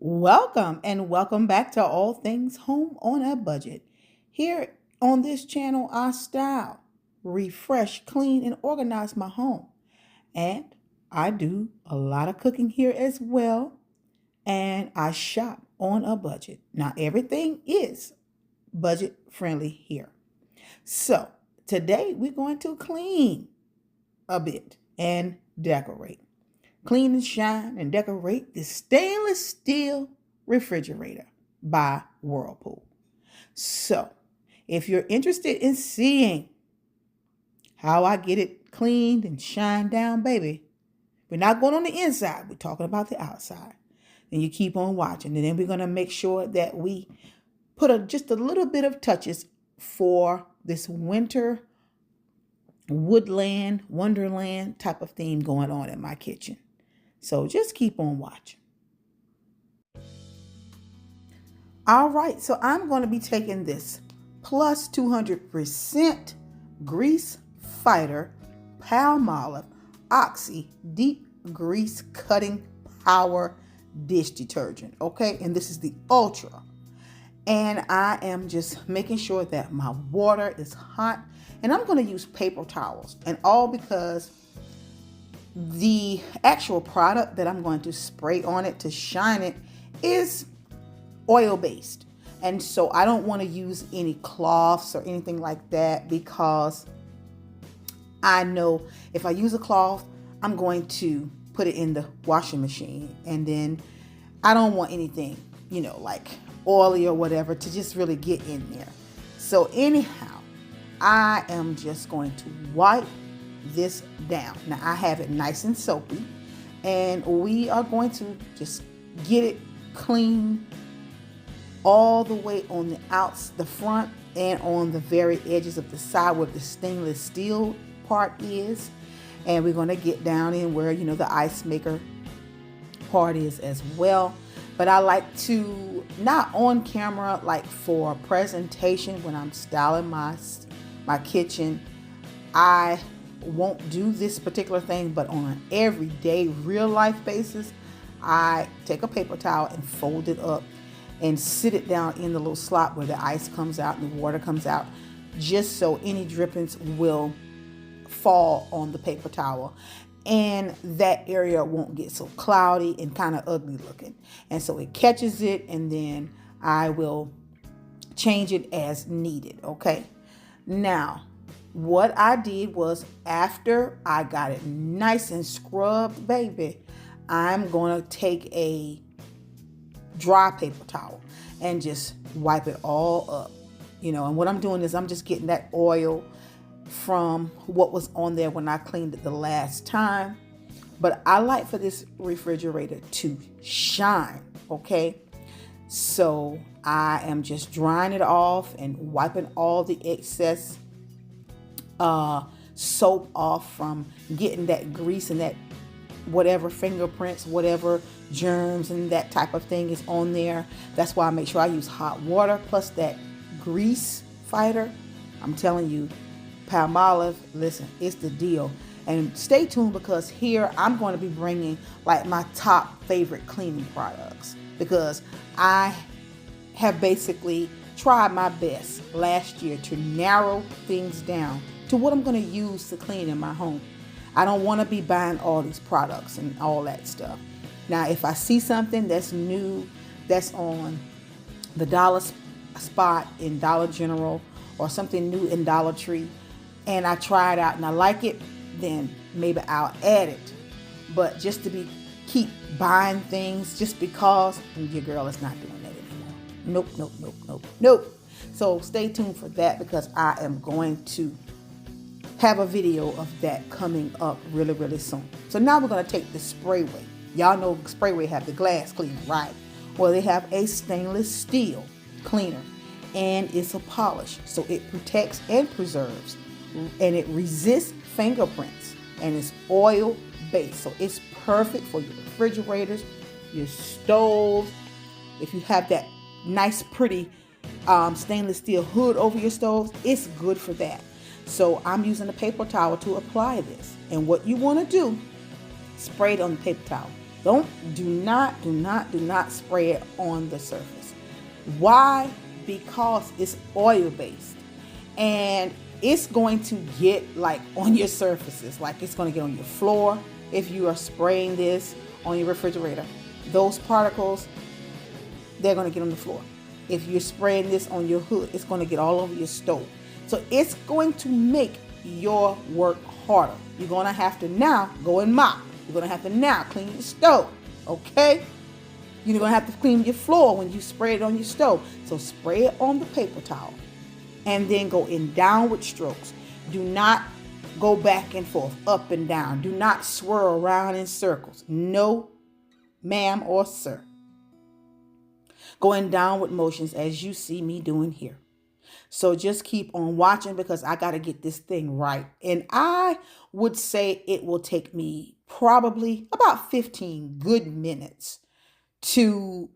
Welcome and welcome back to All Things Home on a Budget. Here on this channel, I style, refresh, clean, and organize my home. And I do a lot of cooking here as well. And I shop on a budget. Now, everything is budget friendly here. So, today we're going to clean a bit and decorate. Clean and shine and decorate the stainless steel refrigerator by Whirlpool. So, if you're interested in seeing how I get it cleaned and shined down, baby, we're not going on the inside. We're talking about the outside. And you keep on watching. And then we're going to make sure that we put just a little bit of touches for this winter woodland, wonderland type of theme going on in my kitchen. So just keep on watching. All right, so I'm going to be taking this plus 200% grease fighter Palmolive Oxy deep grease cutting power dish detergent. Okay, and this is the Ultra. And I am just making sure that my water is hot. And I'm going to use paper towels. And all because the actual product that I'm going to spray on it to shine it is oil based. And so I don't want to use any cloths or anything like that because I know if I use a cloth, I'm going to put it in the washing machine. And then I don't want anything, like oily or whatever to just really get in there. So anyhow, I am just going to wipe this down. Now I have it nice and soapy, and we are going to just get it clean all the way on the front and on the very edges of the side where the stainless steel part is. And we're going to get down in where the ice maker part is as well. But I like to, not on camera, like for presentation when I'm styling my kitchen, I won't do this particular thing, but on an everyday real life basis, I take a paper towel and fold it up and sit it down in the little slot where the ice comes out and the water comes out, just so any drippings will fall on the paper towel and that area won't get so cloudy and kind of ugly looking. And so it catches it, and then I will change it as needed. Okay, now what I did was, after I got it nice and scrubbed, baby, I'm going to take a dry paper towel and just wipe it all up. And what I'm doing is I'm just getting that oil from what was on there when I cleaned it the last time. But I like for this refrigerator to shine, okay? So I am just drying it off and wiping all the excess soap off from getting that grease and that whatever fingerprints, whatever germs and that type of thing is on there. That's why I make sure I use hot water plus that grease fighter. I'm telling you, Palmolive, listen, it's the deal. And stay tuned, because here I'm going to be bringing like my top favorite cleaning products, because I have basically tried my best last year to narrow things down to what I'm going to use to clean in my home. I don't want to be buying all these products and all that stuff. Now, if I see something that's new, that's on the dollar spot in Dollar General or something new in Dollar Tree, and I try it out and I like it, then maybe I'll add it. But just to keep buying things just because, your girl is not doing that anymore. Nope. So stay tuned for that, because I am going to have a video of that coming up really, really soon. So now we're going to take the Sprayway. Y'all know Sprayway have the glass cleaner, right? Well, they have a stainless steel cleaner, and it's a polish, so it protects and preserves, and it resists fingerprints, and it's oil based, so it's perfect for your refrigerators, your stoves. If you have that nice pretty stainless steel hood over your stoves, it's good for that. So I'm using a paper towel to apply this, and what you want to do, spray it on the paper towel, Do not spray it on the surface. Why? Because it's oil based, and it's going to get like on your surfaces, like it's going to get on your floor if you are spraying this on your refrigerator. Those particles, they're going to get on the floor. If you're spraying this on your hood, it's going to get all over your stove. So it's going to make your work harder. You're going to have to now go and mop. You're going to have to now clean your stove, okay? You're going to have to clean your floor when you spray it on your stove. So spray it on the paper towel and then go in downward strokes. Do not go back and forth, up and down. Do not swirl around in circles. No, ma'am or sir. Go in downward motions as you see me doing here. So just keep on watching because I got to get this thing right. And I would say it will take me probably about 15 good minutes to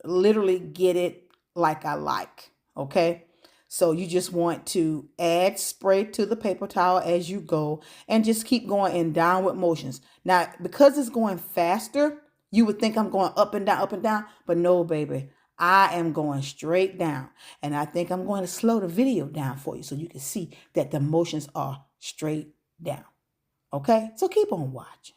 literally get it like I like. Okay. So you just want to add spray to the paper towel as you go and just keep going in downward motions. Now, because it's going faster, you would think I'm going up and down, but no, baby. I am going straight down, and I think I'm going to slow the video down for you so you can see that the motions are straight down. Okay, so keep on watching.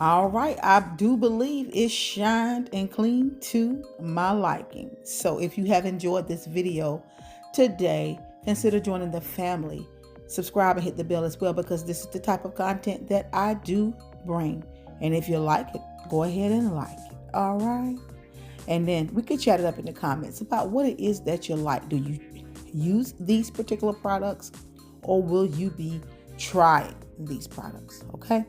All right, I do believe it shined and cleaned to my liking. So if you have enjoyed this video today, consider joining the family. Subscribe and hit the bell as well, because this is the type of content that I do bring. And if you like it, go ahead and like it. All right. And then we could chat it up in the comments about what it is that you like. Do you use these particular products, or will you be trying these products? Okay.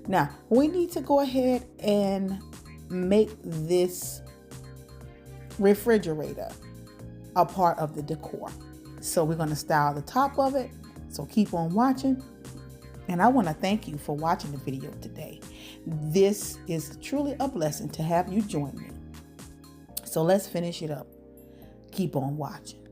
Now, we need to go ahead and make this refrigerator a part of the decor. So we're going to style the top of it. So keep on watching. And I want to thank you for watching the video today. This is truly a blessing to have you join me. So let's finish it up. Keep on watching.